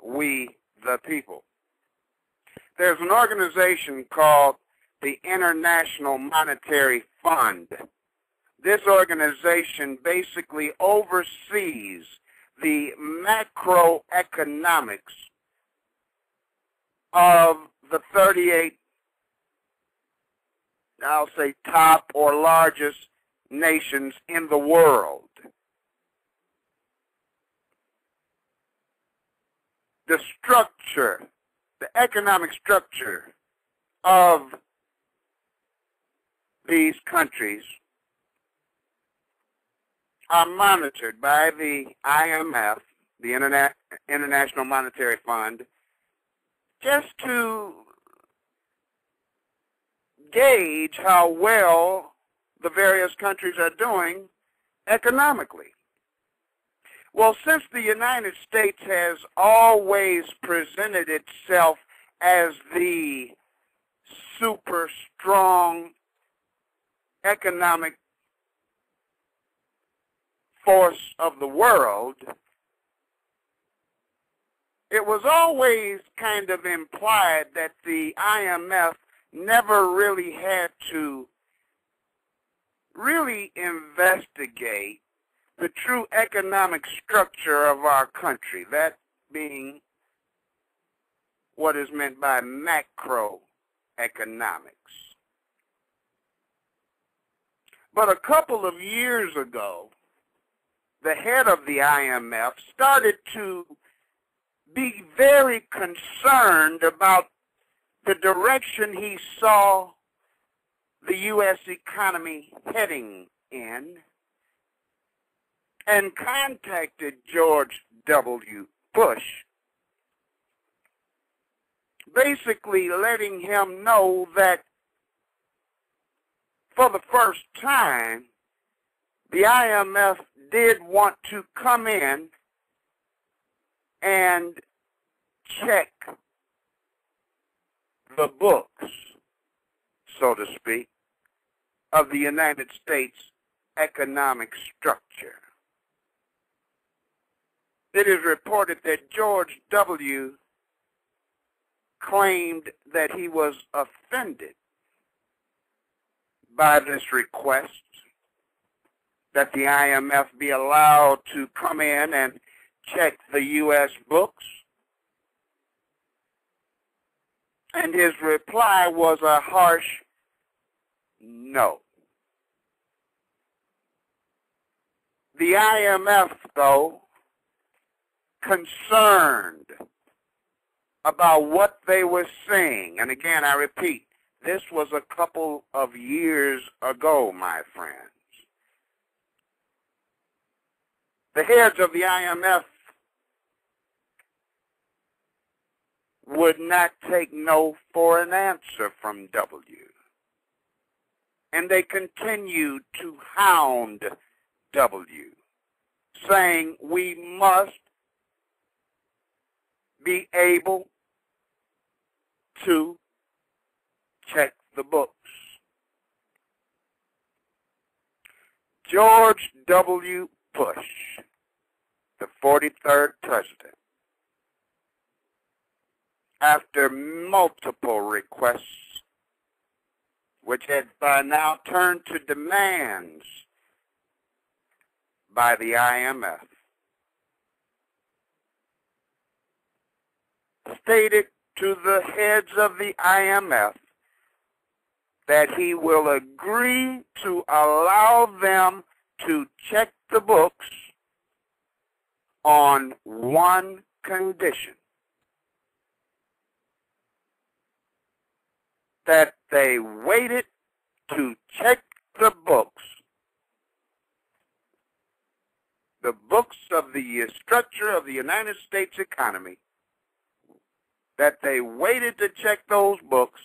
we the people. There's an organization called the International Monetary Fund. This organization basically oversees the macroeconomics of the 38, I'll say, top or largest nations in the world. The structure, the economic structure of these countries are monitored by the IMF, the International Monetary Fund, just to gauge how well the various countries are doing economically. Well, since the United States has always presented itself as the super strong economic force of the world, it was always kind of implied that the IMF never really had to really investigate the true economic structure of our country, that being what is meant by macroeconomics. But a couple of years ago, the head of the IMF started to be very concerned about the direction he saw the U.S. economy heading in, and contacted George W. Bush, basically letting him know that for the first time, the IMF did want to come in and check the books, so to speak, of the United States economic structure. It is reported that George W. claimed that he was offended by this request that the IMF be allowed to come in and check the U.S. books. And his reply was a harsh no. The IMF, though, concerned about what they were seeing, and again, I repeat, this was a couple of years ago, my friends. The heads of the IMF would not take no for an answer from W. And they continued to hound W, saying we must be able to check the books. George W. Bush, the 43rd president, after multiple requests, which had by now turned to demands by the IMF, stated to the heads of the IMF that he will agree to allow them to check the books on one condition: that they waited to check the books of the structure of the United States economy, that they waited to check those books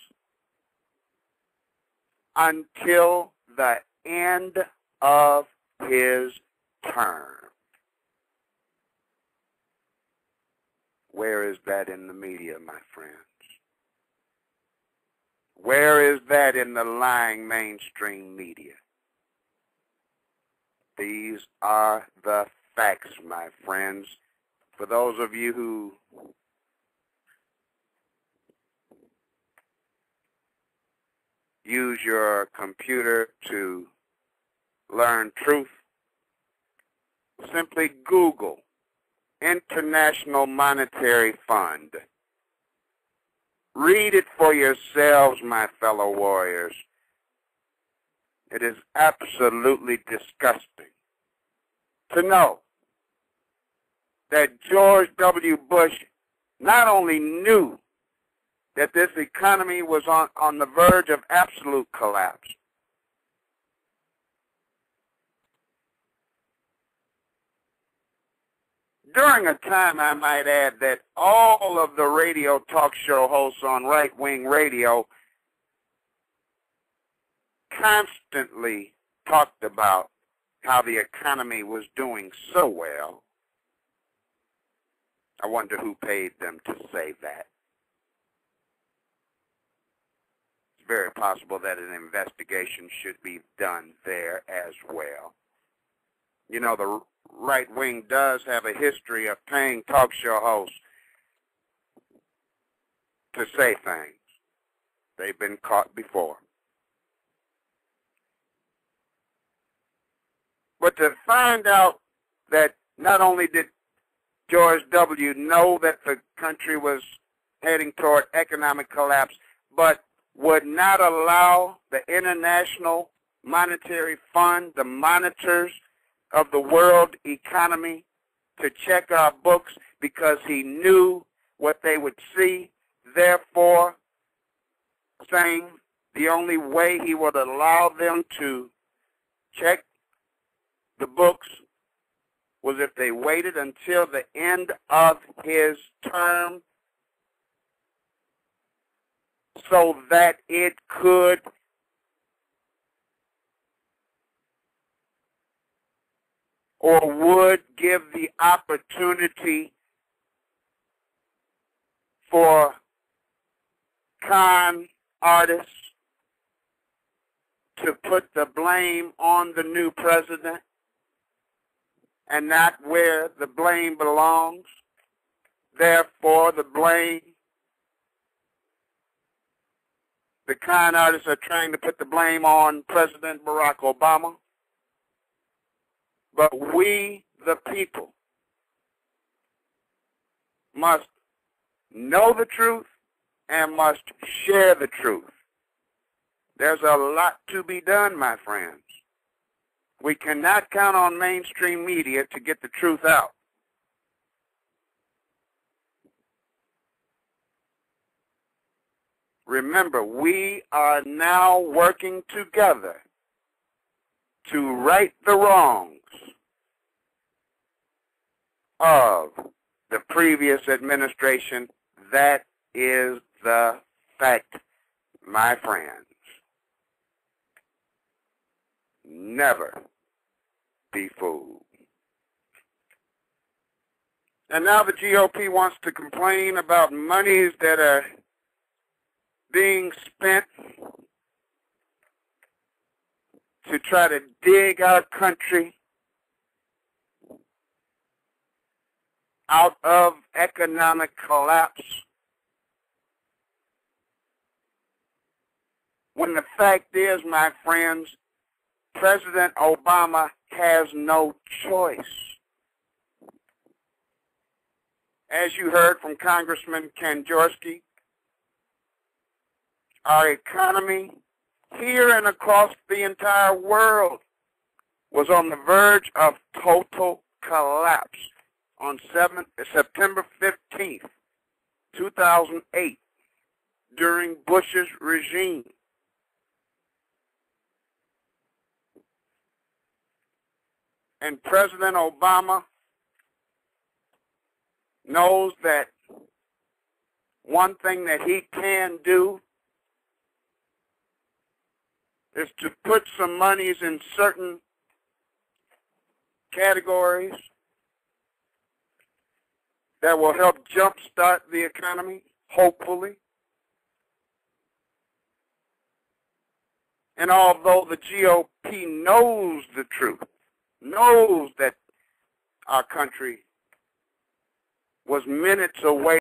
until the end of his term. Where is that in the media, my friends? Where is that in the lying mainstream media? These are the facts, my friends. For those of you who use your computer to learn truth, simply Google International Monetary Fund. Read it for yourselves, my fellow warriors. It is absolutely disgusting to know that George W. Bush not only knew that this economy was on the verge of absolute collapse, during a time, I might add, that all of the radio talk show hosts on right-wing radio constantly talked about how the economy was doing so well. I wonder who paid them to say that. It's very possible that an investigation should be done there as well. You know, the right wing does have a history of paying talk show hosts to say things. They've been caught before. But to find out that not only did George W. know that the country was heading toward economic collapse, but would not allow the International Monetary Fund, the monitors of the world economy, to check our books because he knew what they would see, therefore saying the only way he would allow them to check the books was if they waited until the end of his term so that it could or would give the opportunity for con artists to put the blame on the new president and not where the blame belongs. Therefore, the con artists are trying to put the blame on President Barack Obama. But we, the people, must know the truth and must share the truth. There's a lot to be done, my friends. We cannot count on mainstream media to get the truth out. Remember, we are now working together to right the wrongs of the previous administration. That is the fact, my friends. Never be fooled. And now the GOP wants to complain about monies that are being spent to try to dig our country out of economic collapse, when the fact is, my friends, President Obama has no choice. As you heard from Congressman Ken Jaworski, our economy here and across the entire world was on the verge of total collapse on September 15th, 2008, during Bush's regime. And President Obama knows that one thing that he can do is to put some monies in certain categories that will help jumpstart the economy, hopefully. And although the GOP knows the truth, knows that our country was minutes away